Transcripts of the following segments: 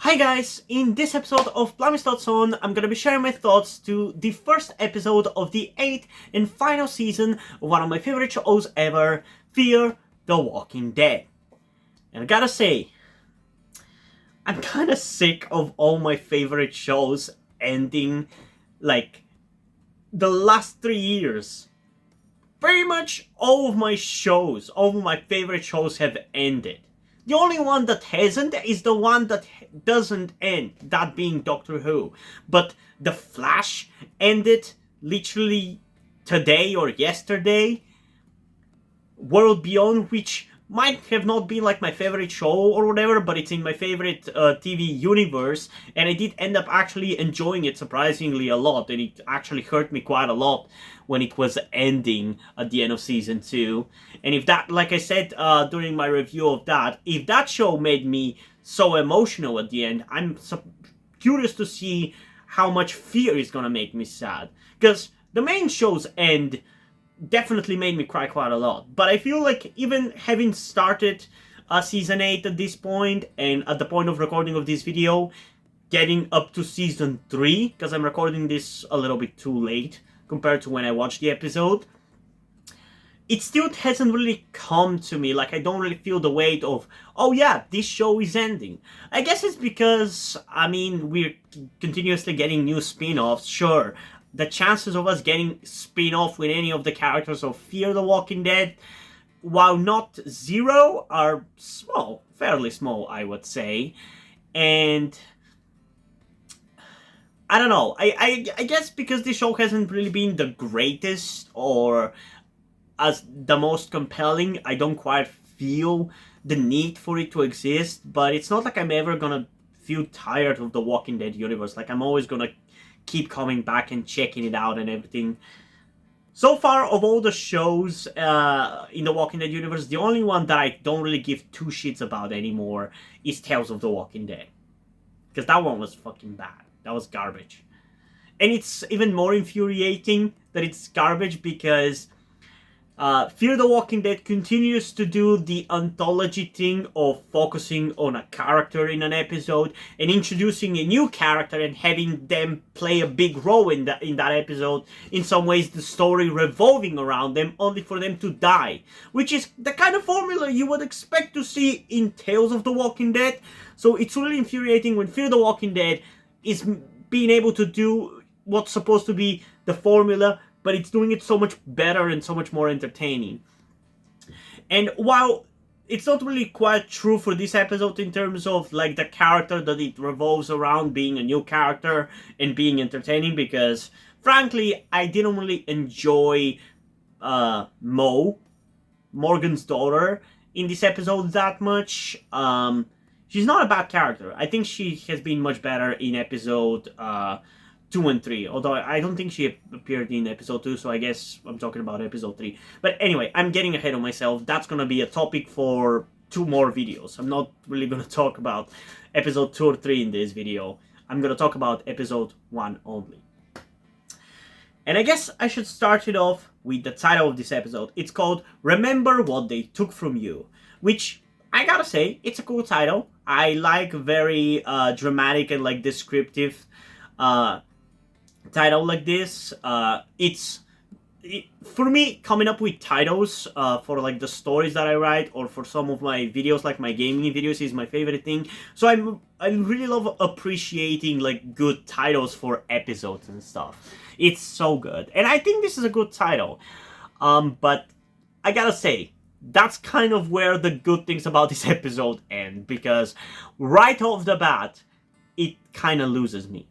Hi guys, in this episode of Plummy's Thoughts On, I'm gonna be sharing my thoughts to the first episode of the 8th and final season of one of my favorite shows ever, Fear the Walking Dead. And I gotta say, I'm kinda sick of all my favorite shows ending like the last 3 years. Pretty much all of my shows, all of my favorite shows have ended. The only one that hasn't is the one that doesn't end, that being Doctor Who. But The Flash ended literally today or yesterday. World Beyond, which might have not been like my favorite show or whatever, but it's in my favorite TV universe, and I did end up actually enjoying it surprisingly a lot, and it actually hurt me quite a lot when it was ending at the end of season 2. And if that, like I said during my review of that, if that show made me so emotional at the end, I'm curious to see how much Fear is gonna make me sad. Because the main show's end definitely made me cry quite a lot. But I feel like even having started season 8 at this point, and at the point of recording of this video, getting up to season 3, because I'm recording this a little bit too late compared to when I watched the episode, it still hasn't really come to me. Like, I don't really feel the weight of, oh yeah, this show is ending. I guess it's because, I mean, we're continuously getting new spin-offs, sure. The chances of us getting spin-off with any of the characters of Fear the Walking Dead, while not zero, are small. Fairly small, I would say. And I don't know. I guess because the show hasn't really been the greatest or as the most compelling, I don't quite feel the need for it to exist. But it's not like I'm ever gonna feel tired of the Walking Dead universe. Like, I'm always gonna keep coming back and checking it out and everything. So far, of all the shows in the Walking Dead universe, the only one that I don't really give two shits about anymore is Tales of the Walking Dead. Because that one was fucking bad. That was garbage. And it's even more infuriating that it's garbage because Fear the Walking Dead continues to do the anthology thing of focusing on a character in an episode and introducing a new character and having them play a big role in that episode. In some ways, the story revolving around them, only for them to die, which is the kind of formula you would expect to see in Tales of the Walking Dead. So it's really infuriating when Fear the Walking Dead is being able to do what's supposed to be the formula, but it's doing it so much better and so much more entertaining. And while it's not really quite true for this episode in terms of like the character that it revolves around being a new character and being entertaining, because frankly, I didn't really enjoy Morgan's daughter, in this episode that much. She's not a bad character. I think she has been much better in episode 2 and 3, although I don't think she appeared in episode 2, so I guess I'm talking about episode 3. But anyway, I'm getting ahead of myself. That's gonna be a topic for 2 more videos. I'm not really gonna talk about episode 2 or 3 in this video. I'm gonna talk about episode 1 only. And I guess I should start it off with the title of this episode. It's called Remember What They Took From You, which, I gotta say, it's a cool title. I like very dramatic and like descriptive title like this. For me, coming up with titles for like the stories that I write or for some of my videos, like my gaming videos, is my favorite thing. So I really love appreciating like good titles for episodes and stuff. It's so good, and I think this is a good title. But I gotta say, that's kind of where the good things about this episode end, because right off the bat, it kind of loses me.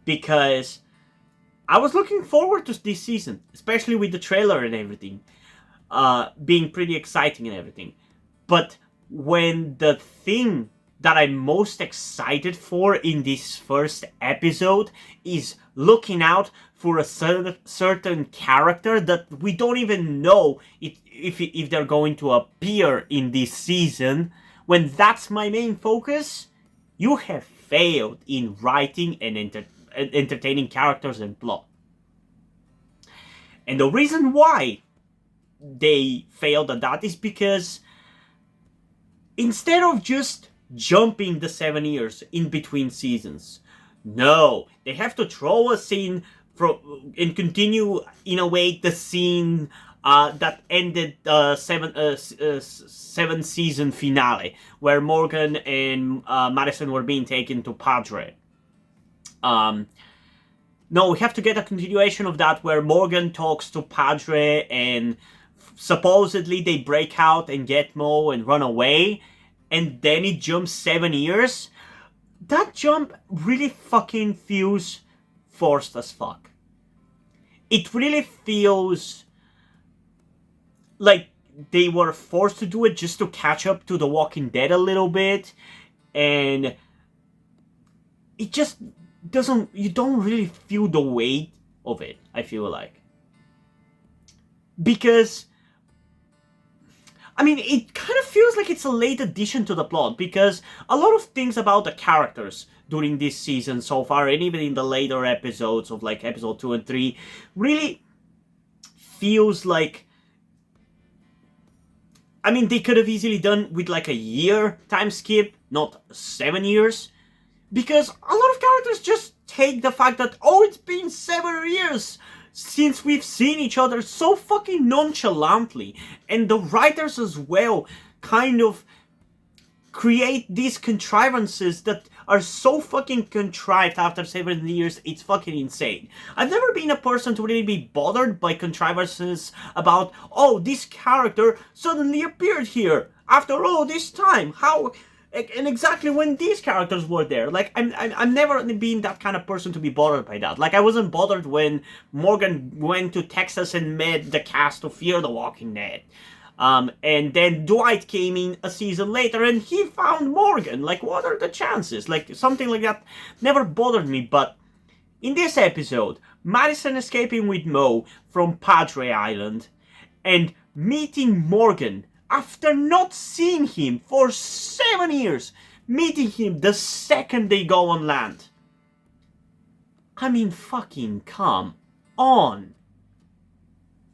Because I was looking forward to this season, especially with the trailer and everything, being pretty exciting and everything. But when the thing that I'm most excited for in this first episode is looking out for a certain character that we don't even know if they're going to appear in this season, when that's my main focus, you have failed in writing and entertaining characters and plot. And the reason why they failed at that is because instead of just jumping the 7 years in between seasons. No, they have to throw a scene and continue in a way the scene that ended seven season finale, where Morgan and Madison were being taken to Padre. No, we have to get a continuation of that where Morgan talks to Padre and supposedly they break out and get Mo and run away, and then it jumps 7 years. That jump really fucking feels forced as fuck. It really feels like they were forced to do it just to catch up to The Walking Dead a little bit, and it just doesn't, you don't really feel the weight of it, I feel like. Because, I mean, it kind of feels like it's a late addition to the plot, because a lot of things about the characters during this season so far, and even in the later episodes of like episode 2 and 3, really feels like, I mean, they could have easily done with like a year time skip, not 7 years. Because a lot of characters just take the fact that, oh, it's been 7 years since we've seen each other so fucking nonchalantly. And the writers as well kind of create these contrivances that are so fucking contrived after 7 years, it's fucking insane. I've never been a person to really be bothered by contrivances about, oh, this character suddenly appeared here after all this time. How... and exactly when these characters were there. Like, I'm never been that kind of person to be bothered by that. Like, I wasn't bothered when Morgan went to Texas and met the cast of Fear the Walking Dead. And then Dwight came in a season later and he found Morgan. Like, what are the chances? Like, something like that never bothered me. But in this episode, Madison escaping with Mo from Padre Island and meeting Morgan after not seeing him for 7 years, meeting him the second they go on land. I mean, fucking come on.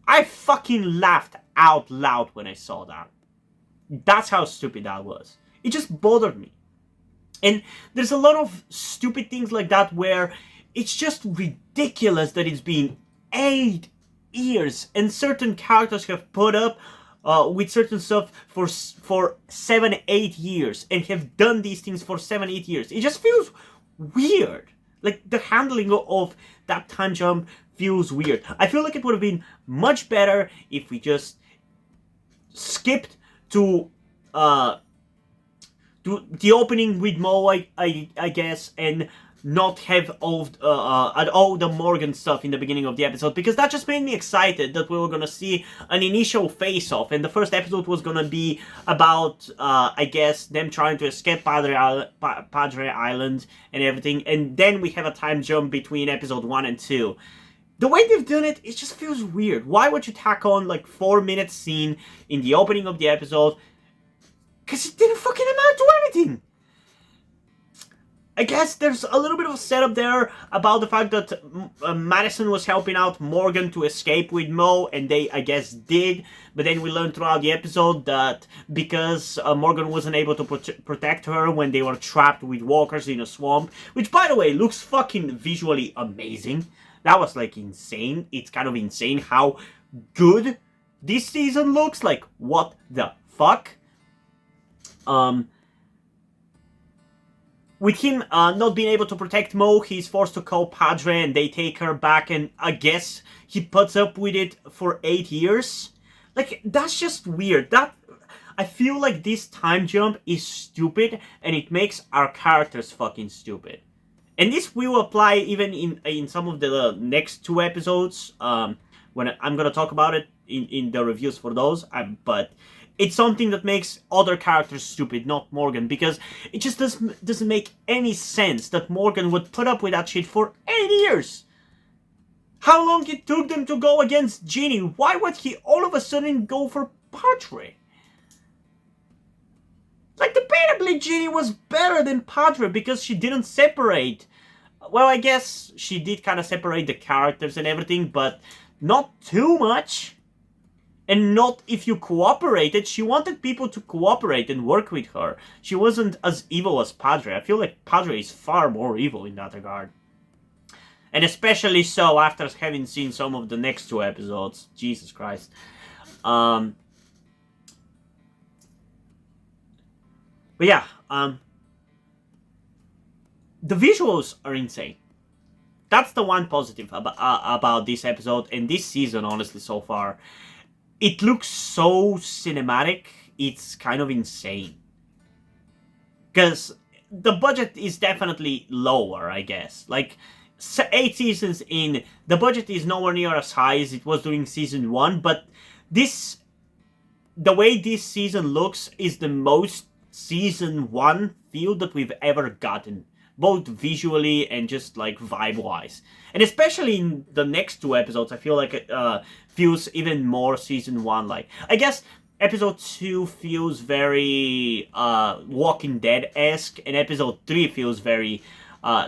I fucking laughed out loud when I saw that. That's how stupid that was. It just bothered me. And there's a lot of stupid things like that where it's just ridiculous that it's been 8 years and certain characters have put up with certain stuff for 7-8 years and have done these things for 7-8 years. It just feels weird. Like, the handling of that time jump feels weird. I feel like it would have been much better if we just skipped to the opening with Mo, I guess, and not have all the Morgan stuff in the beginning of the episode, because that just made me excited that we were gonna see an initial face-off, and the first episode was gonna be about, I guess, them trying to escape Padre Island and everything, and then we have a time jump between episode 1 and 2. The way they've done it, it just feels weird. Why would you tack on, like, 4-minute scene in the opening of the episode? Because it didn't fucking amount to anything! I guess there's a little bit of a setup there about the fact that Madison was helping out Morgan to escape with Mo, and they, I guess, did. But then we learned throughout the episode that because Morgan wasn't able to protect her when they were trapped with walkers in a swamp, which, by the way, looks fucking visually amazing. That was, like, insane. It's kind of insane how good this season looks. Like, what the fuck? With him not being able to protect Mo, he's forced to call Padre and they take her back, and I guess he puts up with it for 8 years. Like, that's just weird. I feel like this time jump is stupid and it makes our characters fucking stupid. And this will apply even in some of the next 2 episodes, when I'm gonna talk about it in the reviews for those, but it's something that makes other characters stupid, not Morgan, because it just doesn't make any sense that Morgan would put up with that shit for 8 years. How long it took them to go against Ginny? Why would he all of a sudden go for Padre? Like, debatably, Ginny was better than Padre because she didn't separate. Well, I guess she did kind of separate the characters and everything, but not too much. And not if you cooperated. She wanted people to cooperate and work with her. She wasn't as evil as Padre. I feel like Padre is far more evil in that regard. And especially so after having seen some of the next 2 episodes. Jesus Christ. But yeah, the visuals are insane. That's the one positive about this episode and this season, honestly, so far. It looks so cinematic, it's kind of insane. Because the budget is definitely lower, I guess. Like, 8 seasons in, the budget is nowhere near as high as it was during season 1, but the way this season looks is the most season 1 feel that we've ever gotten. Both visually and just like vibe-wise. And especially in the next 2 episodes, I feel like it feels even more season 1 like. I guess episode 2 feels very Walking Dead-esque, and episode 3 feels very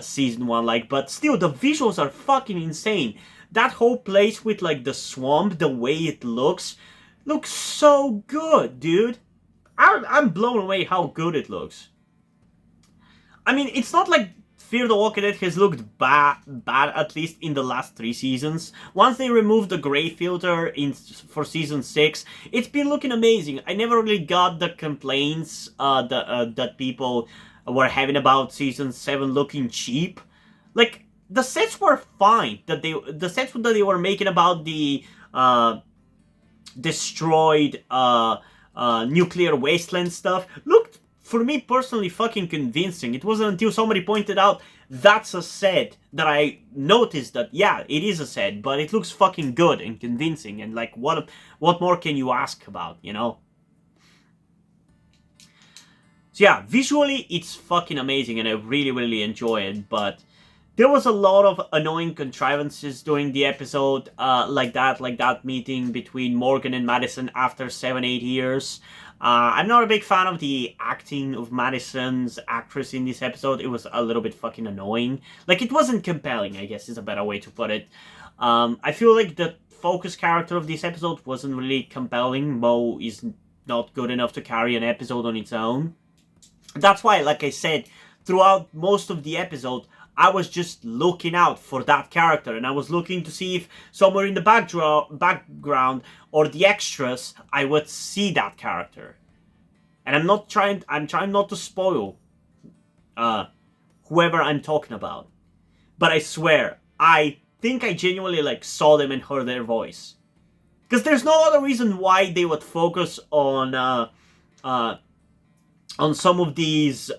season 1 like, but still the visuals are fucking insane. That whole place with like the swamp, the way it looks so good, dude. I'm blown away how good it looks. I mean, it's not like Fear the Walking Dead has looked bad, at least in the last 3 seasons. Once they removed the gray filter for season 6, it's been looking amazing. I never really got the complaints that people were having about season 7 looking cheap. Like, the sets were fine. The sets that they were making about the destroyed nuclear wasteland stuff looked, for me personally, fucking convincing. It wasn't until somebody pointed out that's a set that I noticed that, yeah, it is a set, but it looks fucking good and convincing, and like, what more can you ask about, you know? So yeah, visually it's fucking amazing and I really, really enjoy it, but there was a lot of annoying contrivances during the episode, like that meeting between Morgan and Madison after 7-8 years. I'm not a big fan of the acting of Madison's actress in this episode. It was a little bit fucking annoying. Like, it wasn't compelling, I guess is a better way to put it. I feel like the focus character of this episode wasn't really compelling. Mo is not good enough to carry an episode on its own. That's why, like I said, throughout most of the episode, I was just looking out for that character, and I was looking to see if somewhere in the background or the extras I would see that character. And I'm trying not to spoil whoever I'm talking about. But I swear, I think I genuinely like saw them and heard their voice. Because there's no other reason why they would focus on some of these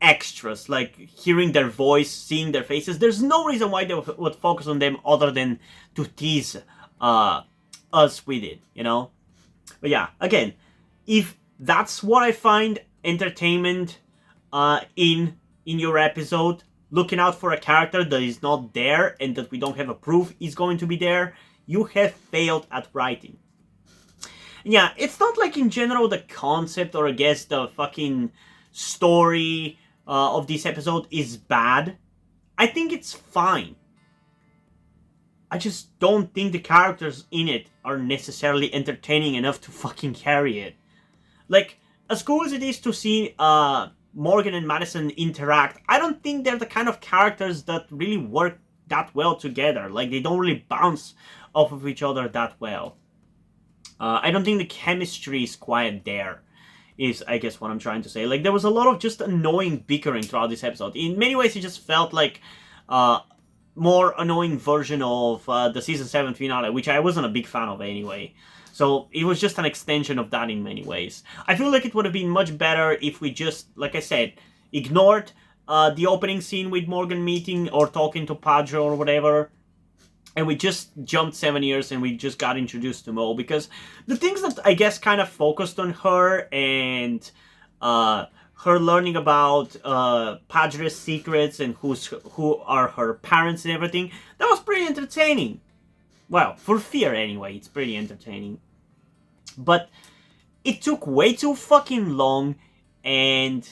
extras, like hearing their voice, seeing their faces. There's no reason why they would focus on them other than to tease us with it, you know? But yeah, again, if that's what I find entertainment in your episode, looking out for a character that is not there and that we don't have a proof is going to be there, you have failed at writing. Yeah, it's not like in general the concept or I guess the fucking story of this episode is bad. I think it's fine. I just don't think the characters in it are necessarily entertaining enough to fucking carry it. Like, as cool as it is to see Morgan and Madison interact, I don't think they're the kind of characters that really work that well together. Like, they don't really bounce off of each other that well. I don't think the chemistry is quite there, is I guess what I'm trying to say. Like, there was a lot of just annoying bickering throughout this episode. In many ways, it just felt like more annoying version of the season 7 finale, which I wasn't a big fan of anyway. So it was just an extension of that in many ways. I feel like it would have been much better if we just, like I said, ignored the opening scene with Morgan meeting or talking to Paige or whatever, and we just jumped 7 years and we just got introduced to Mo, because the things that I guess kind of focused on her and her learning about Paige's secrets and who are her parents and everything, that was pretty entertaining. Well, for Fear anyway, it's pretty entertaining. But it took way too fucking long, and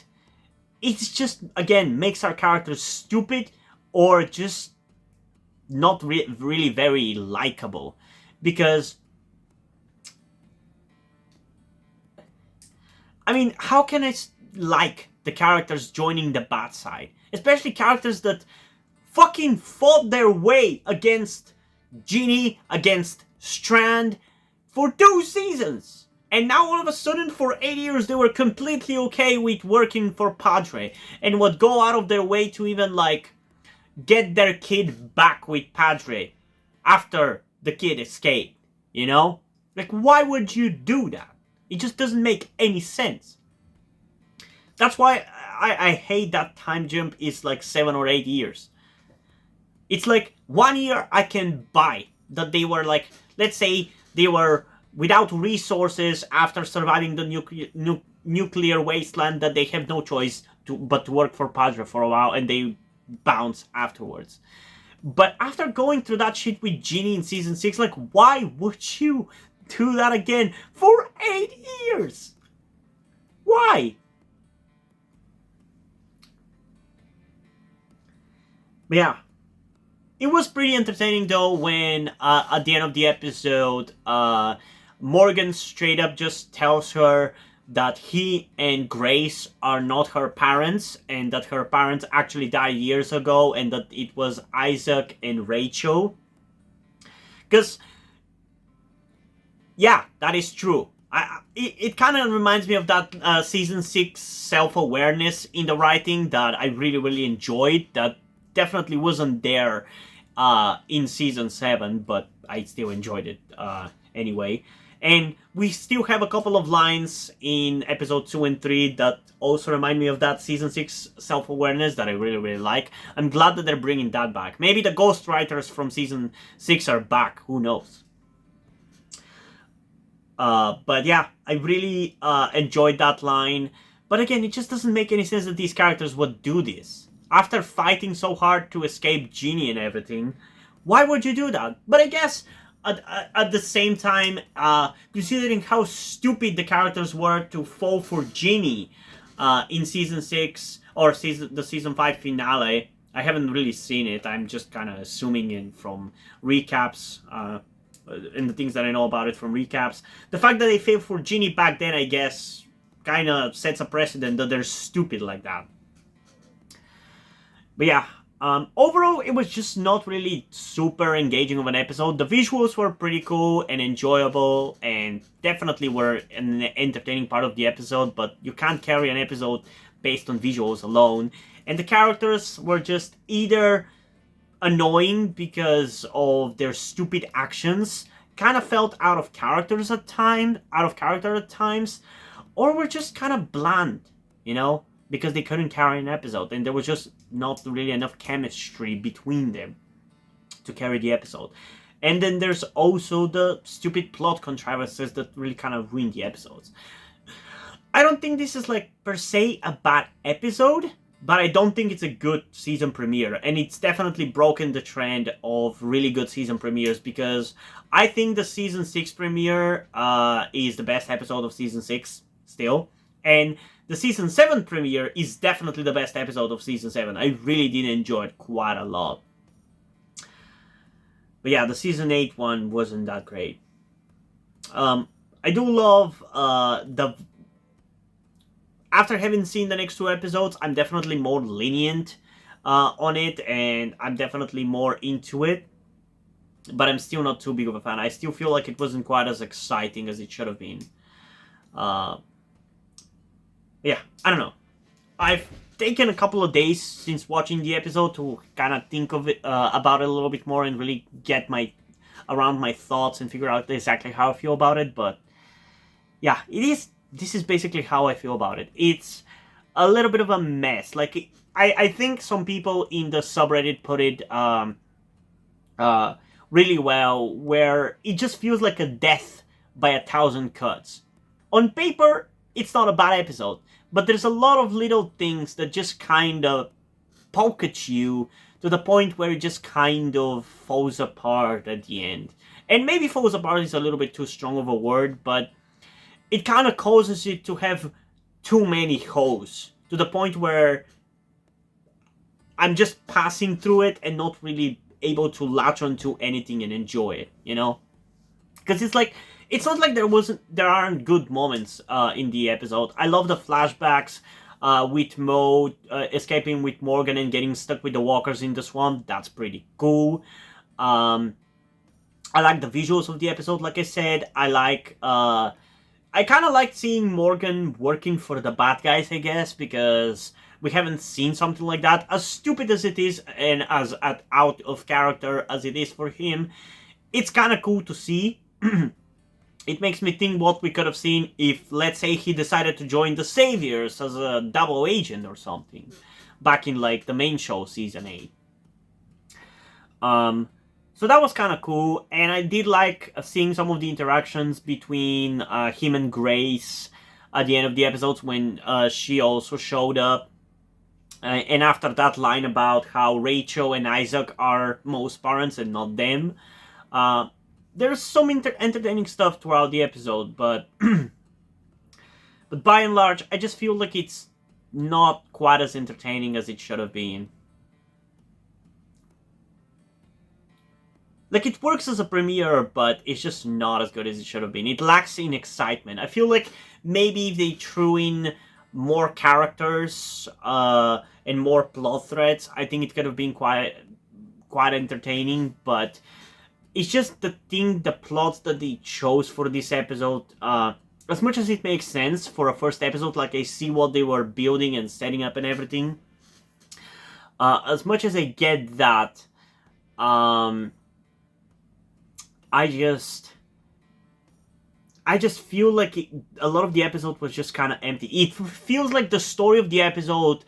it's just, again, makes our characters stupid or just not really very likable. Because I mean, how can I like the characters joining the bad side? Especially characters that fucking fought their way against Genie, against Strand for 2 seasons. And now all of a sudden for 8 years they were completely okay with working for Padre and would go out of their way to even like get their kid back with Padre after the kid escaped, you know? Like, why would you do that? It just doesn't make any sense. That's why I hate that time jump is like 7 or 8 years. It's like 1 year I can buy that they were like, let's say they were without resources after surviving the nuclear wasteland, that they have no choice but to work for Padre for a while and they bounce afterwards. But after going through that shit with Genie in season 6, like, why would you do that again for 8 years? Why? But yeah, it was pretty entertaining though when at the end of the episode, Morgan straight up just tells her that he and Grace are not her parents and that her parents actually died years ago and that it was Isaac and Rachel. Because, yeah, that is true. It kind of reminds me of that season 6 self-awareness in the writing that I really, really enjoyed. That definitely wasn't there in season 7, but I still enjoyed it anyway. And we still have a couple of lines in episode 2 and 3 that also remind me of that season 6 self-awareness that I really, really like. I'm glad that they're bringing that back. Maybe the ghost writers from season 6 are back, who knows. But yeah, I really enjoyed that line. But again, it just doesn't make any sense that these characters would do this. After fighting so hard to escape Genie and everything, why would you do that? But I guess at the same time, considering how stupid the characters were to fall for Genie in season 6 or the season 5 finale, I haven't really seen it. I'm just kind of assuming it from recaps and the things that I know about it from recaps. The fact that they fell for Genie back then, I guess, kind of sets a precedent that they're stupid like that. But yeah, overall, it was just not really super engaging of an episode. The visuals were pretty cool and enjoyable and definitely were an entertaining part of the episode, but you can't carry an episode based on visuals alone. And the characters were just either annoying because of their stupid actions, kind of felt out of character at times, or were just kind of bland, you know? Because they couldn't carry an episode, and there was just not really enough chemistry between them to carry the episode. And then there's also the stupid plot contrivances that really kind of ruined the episodes. I don't think this is like per se a bad episode, but I don't think it's a good season premiere, and it's definitely broken the trend of really good season premieres, because I think the season 6 premiere is the best episode of season 6 still, and the season 7 premiere is definitely the best episode of season 7. I really did enjoy it quite a lot. But yeah, the season 8 one wasn't that great. I do love after having seen the next 2 episodes, I'm definitely more lenient on it, and I'm definitely more into it. But I'm still not too big of a fan. I still feel like it wasn't quite as exciting as it should have been. Yeah, I don't know. I've taken a couple of days since watching the episode to kind of think of it about it a little bit more and really get around my thoughts and figure out exactly how I feel about it. But yeah, this is basically how I feel about it. It's a little bit of a mess. Like, I think some people in the subreddit put it really well, where it just feels like a death by 1,000 cuts. On paper, it's not a bad episode, but there's a lot of little things that just kind of poke at you to the point where it just kind of falls apart at the end. And maybe falls apart is a little bit too strong of a word, but it kind of causes it to have too many holes, to the point where I'm just passing through it and not really able to latch onto anything and enjoy it, you know? Because it's like, it's not like there aren't good moments in the episode. I love the flashbacks with Mo escaping with Morgan and getting stuck with the walkers in the swamp. That's pretty cool. I like the visuals of the episode. Like I said, I kind of like seeing Morgan working for the bad guys, I guess, because we haven't seen something like that. As stupid as it is and as out of character as it is for him, it's kind of cool to see. It makes me think what we could have seen if, let's say, he decided to join the Saviors as a double agent or something, back in, like, the main show, Season 8. So that was kind of cool, and I did like seeing some of the interactions between him and Grace at the end of the episodes when she also showed up. And after that line about how Rachel and Isaac are Mo's parents and not them, there's some entertaining stuff throughout the episode, but but by and large, I just feel like it's not quite as entertaining as it should have been. Like, it works as a premiere, but it's just not as good as it should have been. It lacks in excitement. I feel like maybe if they threw in more characters and more plot threads, I think it could have been quite entertaining, but it's just the plots that they chose for this episode, as much as it makes sense for a first episode, like I see what they were building and setting up and everything, as much as I get that, I just feel like a lot of the episode was just kind of empty. It feels like the story of the episode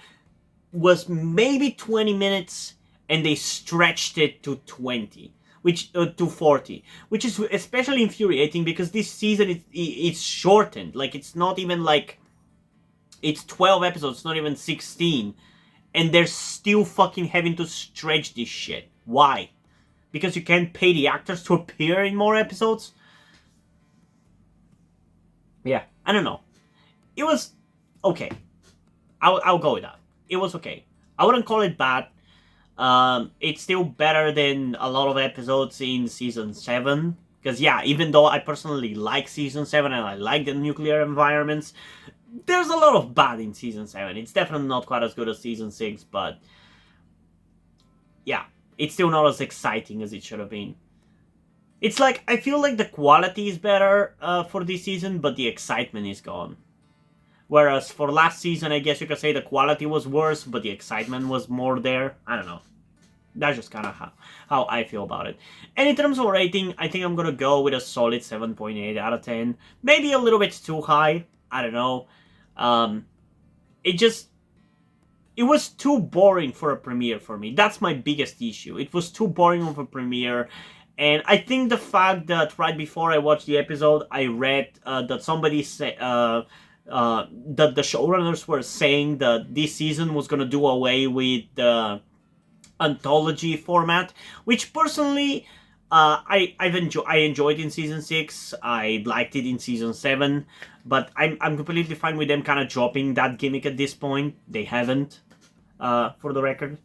was maybe 20 minutes and they stretched it to 20. To 40, which is especially infuriating because this season it's shortened. Like, it's not even like it's 12 episodes, not even 16, and they're still fucking having to stretch this shit. Why? Because you can't pay the actors to appear in more episodes? Yeah, I don't know. It was okay. I'll go with that. It was okay. I wouldn't call it bad. It's still better than a lot of episodes in Season 7. Because, yeah, even though I personally like Season 7 and I like the nuclear environments, there's a lot of bad in Season 7. It's definitely not quite as good as Season 6, but yeah, it's still not as exciting as it should have been. It's like, I feel like the quality is better for this season, but the excitement is gone. Whereas for last season, I guess you could say the quality was worse, but the excitement was more there. I don't know. That's just kind of how I feel about it. And in terms of rating, I think I'm going to go with a solid 7.8 out of 10. Maybe a little bit too high. I don't know. It was too boring for a premiere for me. That's my biggest issue. It was too boring of a premiere. And I think the fact that right before I watched the episode, I read that somebody said... that the showrunners were saying that this season was going to do away with the anthology format, which personally I enjoyed in Season 6. I liked it in Season 7, but I'm completely fine with them kind of dropping that gimmick at this point. They haven't, for the record.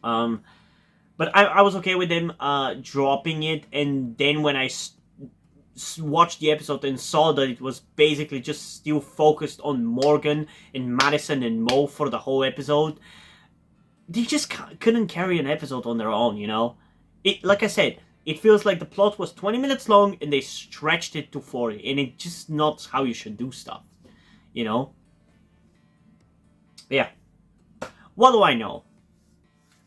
But I was okay with them dropping it, and then when I watched the episode and saw that it was basically just still focused on Morgan and Madison and Mo for the whole episode, they just couldn't carry an episode on their own, you know? Like I said, it feels like the plot was 20 minutes long and they stretched it to 40, and it's just not how you should do stuff, you know? Yeah. What do I know?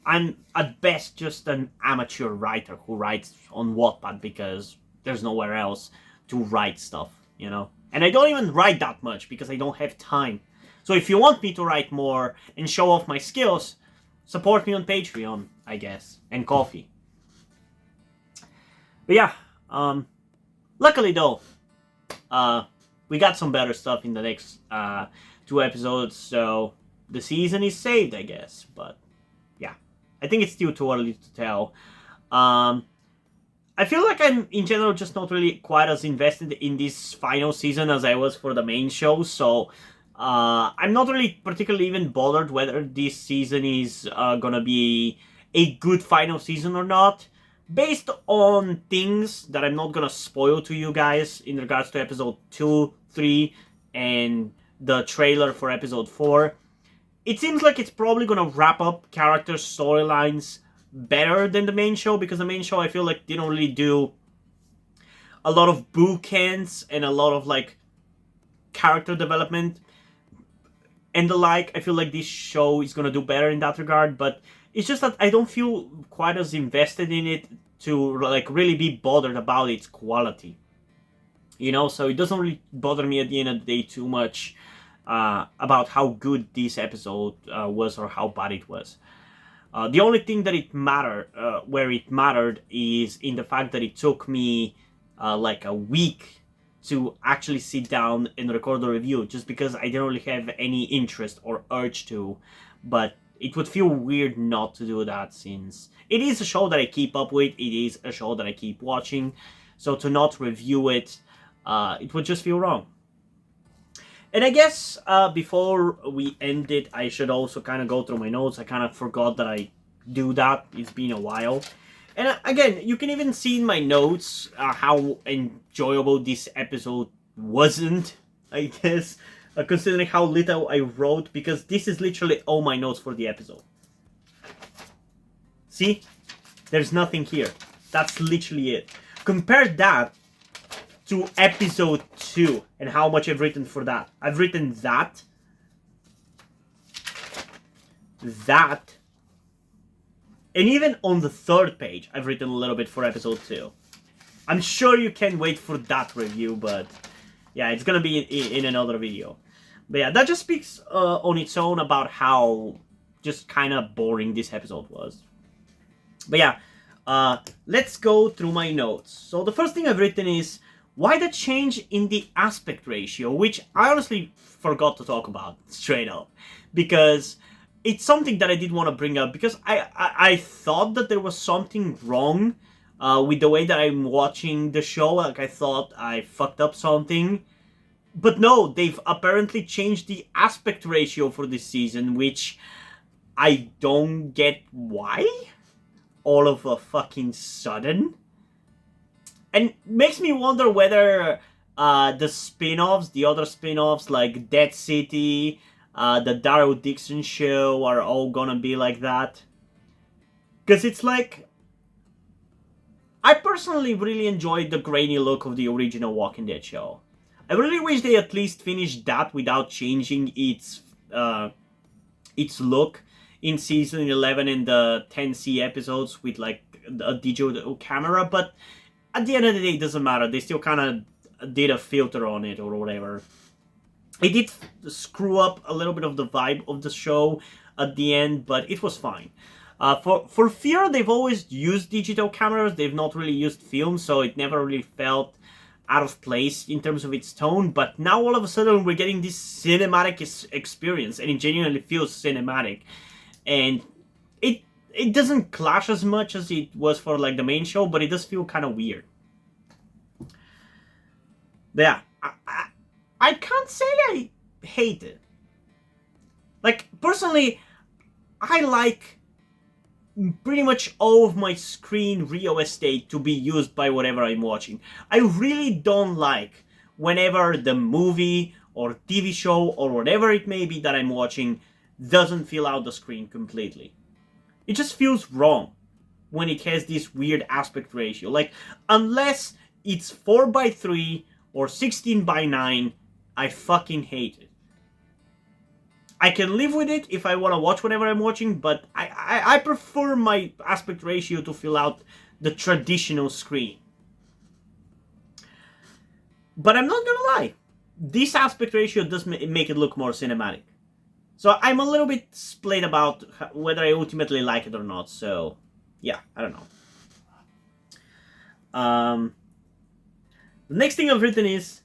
I'm at best just an amateur writer who writes on Wattpad because there's nowhere else to write stuff, you know? And I don't even write that much because I don't have time. So if you want me to write more and show off my skills, support me on Patreon, I guess, and coffee. But yeah, luckily though, we got some better stuff in the next 2 episodes, so the season is saved, I guess. But yeah, I think it's still too early to tell. I feel like I'm, in general, just not really quite as invested in this final season as I was for the main show, so I'm not really particularly even bothered whether this season is gonna be a good final season or not, based on things that I'm not gonna spoil to you guys in regards to episode 2, 3, and the trailer for episode 4, it seems like it's probably gonna wrap up character storylines better than the main show, because the main show I feel like didn't really do a lot of bookends and a lot of like character development and the like. I feel like this show is gonna do better in that regard, but it's just that I don't feel quite as invested in it to like really be bothered about its quality. You know, so it doesn't really bother me at the end of the day too much about how good this episode was or how bad it was. The only thing that where it mattered, is in the fact that it took me like a week to actually sit down and record a review, just because I didn't really have any interest or urge to. But it would feel weird not to do that, since it is a show that I keep up with, it is a show that I keep watching, so to not review it, it would just feel wrong. And I guess before we end it, I should also kind of go through my notes. I kind of forgot that I do that. It's been a while. And again, you can even see in my notes how enjoyable this episode wasn't, I guess, considering how little I wrote, because this is literally all my notes for the episode. See? There's nothing here. That's literally it. Compare that to episode 2 and how much I've written for that. I've written that, and even on the 3rd page, I've written a little bit for episode 2. I'm sure you can't wait for that review, but yeah, it's gonna be in another video. But yeah, that just speaks on its own about how just kind of boring this episode was. But yeah, let's go through my notes. So the first thing I've written is, why the change in the aspect ratio, which I honestly forgot to talk about straight up, because it's something that I did want to bring up, because I thought that there was something wrong with the way that I'm watching the show. Like, I thought I fucked up something. But no, they've apparently changed the aspect ratio for this season, which I don't get why all of a fucking sudden. And makes me wonder whether the spin-offs, the other spin-offs like Dead City, the Daryl Dixon show, are all gonna be like that. Because it's like, I personally really enjoyed the grainy look of the original Walking Dead show. I really wish they at least finished that without changing its look in season 11 and the 10C episodes with like a digital camera, but at the end of the day, it doesn't matter. They still kind of did a filter on it or whatever. It did screw up a little bit of the vibe of the show at the end, but it was fine. For Fear, they've always used digital cameras. They've not really used film, so it never really felt out of place in terms of its tone. But now all of a sudden we're getting this cinematic experience, and it genuinely feels cinematic. And it doesn't clash as much as it was for like the main show, but it does feel kind of weird. But yeah, I can't say I hate it. Like, personally, I like pretty much all of my screen real estate to be used by whatever I'm watching. I really don't like whenever the movie or TV show or whatever it may be that I'm watching doesn't fill out the screen completely. It just feels wrong when it has this weird aspect ratio. Like, unless it's 4:3 or 16:9, I fucking hate it. I can live with it if I want to watch whatever I'm watching, but I prefer my aspect ratio to fill out the traditional screen. But I'm not gonna lie, this aspect ratio does make it look more cinematic. So I'm a little bit split about whether I ultimately like it or not. So yeah, I don't know. The next thing I've written is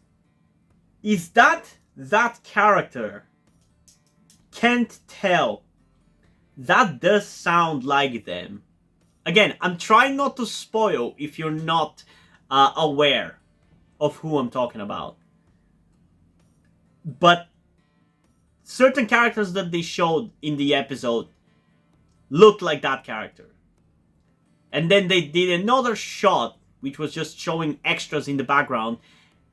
that character? Can't tell. That does sound like them. Again, I'm trying not to spoil if you're not aware of who I'm talking about. But certain characters that they showed in the episode looked like that character. And then they did another shot, which was just showing extras in the background.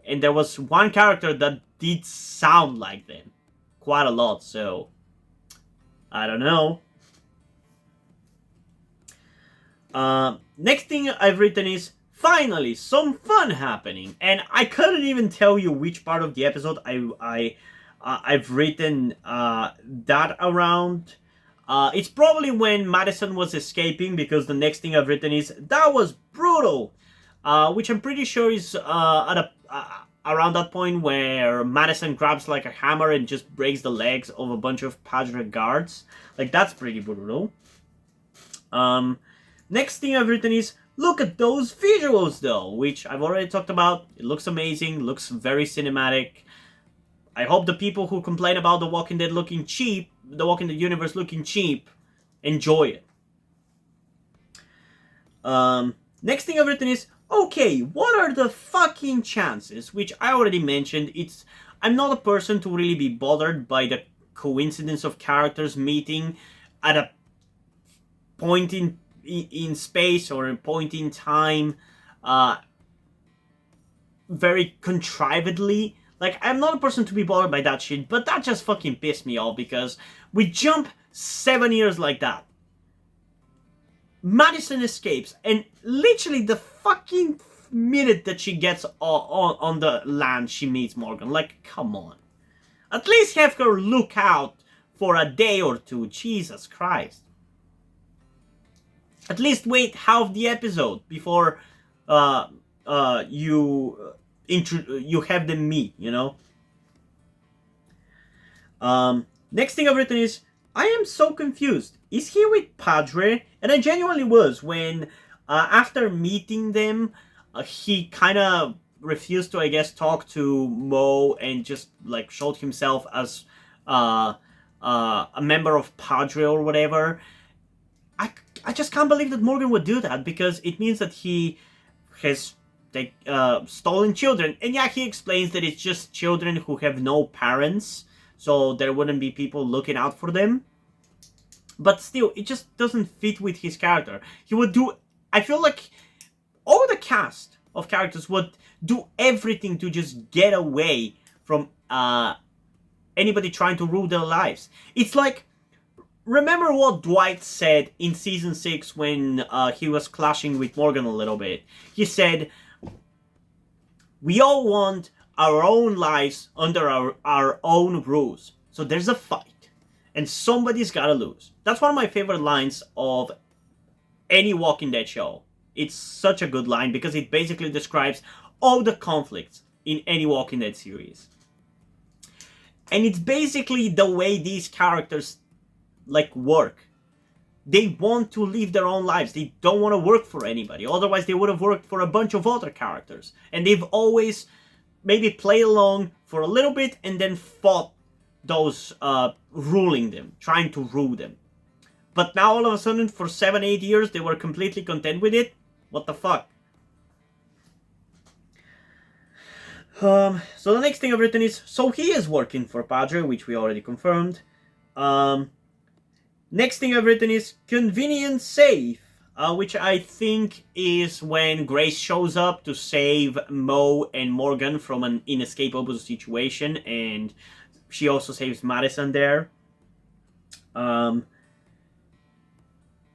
And there was one character that did sound like them. Quite a lot, so... I don't know. Next thing I've written is, finally, some fun happening. And I couldn't even tell you which part of the episode I've written that around. It's probably when Madison was escaping, because the next thing I've written is, that was brutal. Which I'm pretty sure is around that point where Madison grabs like a hammer and just breaks the legs of a bunch of Padre guards. Like, that's pretty brutal. Next thing I've written is, look at those visuals though, which I've already talked about. It looks amazing, looks very cinematic. I hope the people who complain about The Walking Dead looking cheap, The Walking Dead universe looking cheap, enjoy it. Next thing I've written is, okay, what are the fucking chances? Which I already mentioned. I'm not a person to really be bothered by the coincidence of characters meeting at a point in space or a point in time very contrivedly. Like, I'm not a person to be bothered by that shit, but that just fucking pissed me off, because we jump 7 years like that. Madison escapes, and literally the fucking minute that she gets on the land, she meets Morgan. Like, come on. At least have her look out for a day or two. Jesus Christ. At least wait half the episode before you have them meet, you know? Next thing I've written is, I am so confused. Is he with Padre? And I genuinely was when, after meeting them, he kind of refused to, I guess, talk to Mo and just, like, showed himself as a member of Padre or whatever. I just can't believe that Morgan would do that, because it means that he has stolen children. And yeah, he explains that it's just children who have no parents, so there wouldn't be people looking out for them. But still, it just doesn't fit with his character. He would do... I feel like all the cast of characters would do everything to just get away from anybody trying to rule their lives. It's like... Remember what Dwight said in Season 6 when he was clashing with Morgan a little bit? He said, we all want our own lives under our own rules. So there's a fight. And somebody's gotta lose. That's one of my favorite lines of any Walking Dead show. It's such a good line because it basically describes all the conflicts in any Walking Dead series. And it's basically the way these characters like work. They want to live their own lives. They don't want to work for anybody. Otherwise they would have worked for a bunch of other characters. And they've always maybe played along for a little bit and then fought those ruling them, trying to rule them. But now all of a sudden for 7-8 years they were completely content with it. What the fuck? So the next thing I've written is, so he is working for Padre, which we already confirmed. Next thing I've written is convenient safe, which I think is when Grace shows up to save Mo and Morgan from an inescapable situation, and she also saves Madison there.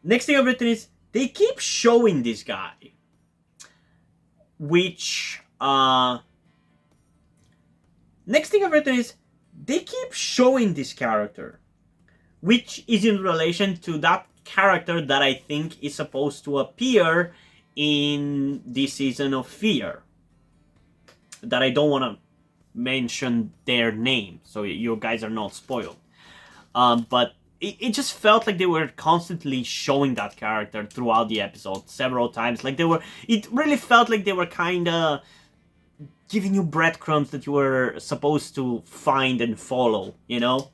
Next thing I've written is, they keep showing this guy, which, next thing I've written is, they keep showing this character, which is in relation to that character that I think is supposed to appear in this season of Fear. That I don't want to mention their name, so you guys are not spoiled. But it just felt like they were constantly showing that character throughout the episode several times. Like it really felt like they were kind of giving you breadcrumbs that you were supposed to find and follow, you know?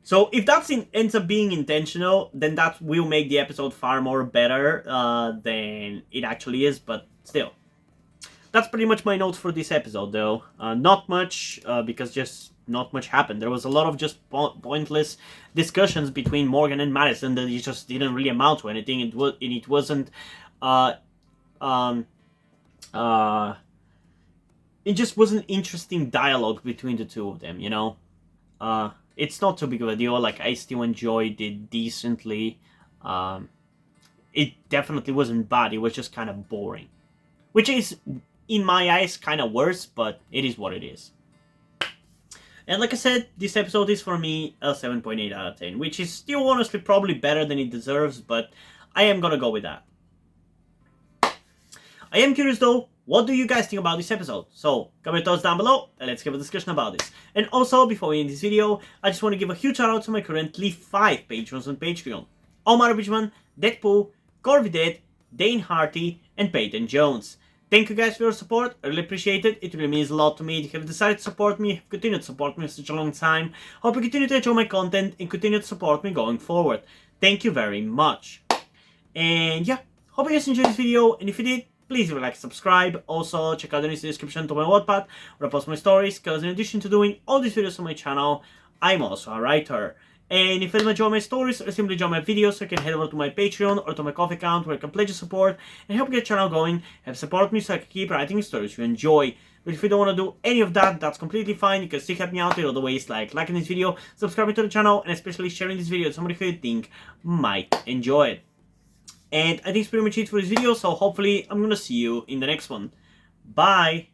So if that ends up being intentional, then that will make the episode far more better than it actually is, but still. That's pretty much my notes for this episode, though. Not much, because just not much happened. There was a lot of just pointless discussions between Morgan and Madison that it just didn't really amount to anything. It wasn't. It just wasn't interesting dialogue between the two of them, you know? It's not too big of a deal. Like, I still enjoyed it decently. It definitely wasn't bad. It was just kind of boring. Which is, in my eyes, kind of worse, but it is what it is. And like I said, this episode is for me a 7.8 out of 10, which is still honestly probably better than it deserves, but I am gonna go with that. I am curious though, what do you guys think about this episode? So, comment your thoughts down below, and let's have a discussion about this. And also, before we end this video, I just want to give a huge shout out to my currently 5 patrons on Patreon. Omar Bridgman, Deadpool, Corvidet, Dane Harty, and Peyton Jones. Thank you guys for your support, I really appreciate it. It really means a lot to me. You have decided to support me, have continued to support me for such a long time. Hope you continue to enjoy my content and continue to support me going forward. Thank you very much. And yeah, hope you guys enjoyed this video, and if you did, please leave a like and subscribe. Also, check out the links in the description to my Wattpad, where I post my stories, because in addition to doing all these videos on my channel, I'm also a writer. And if you enjoy my stories or simply enjoy my videos, you can head over to my Patreon or to my Coffee account, where I can pledge your support and help get the channel going, help support me so I can keep writing stories you enjoy. But if you don't want to do any of that, that's completely fine. You can still help me out in other ways, like liking this video, subscribing to the channel, and especially sharing this video with somebody who you think might enjoy it. And I think it's pretty much it for this video, so hopefully I'm gonna see you in the next one. Bye!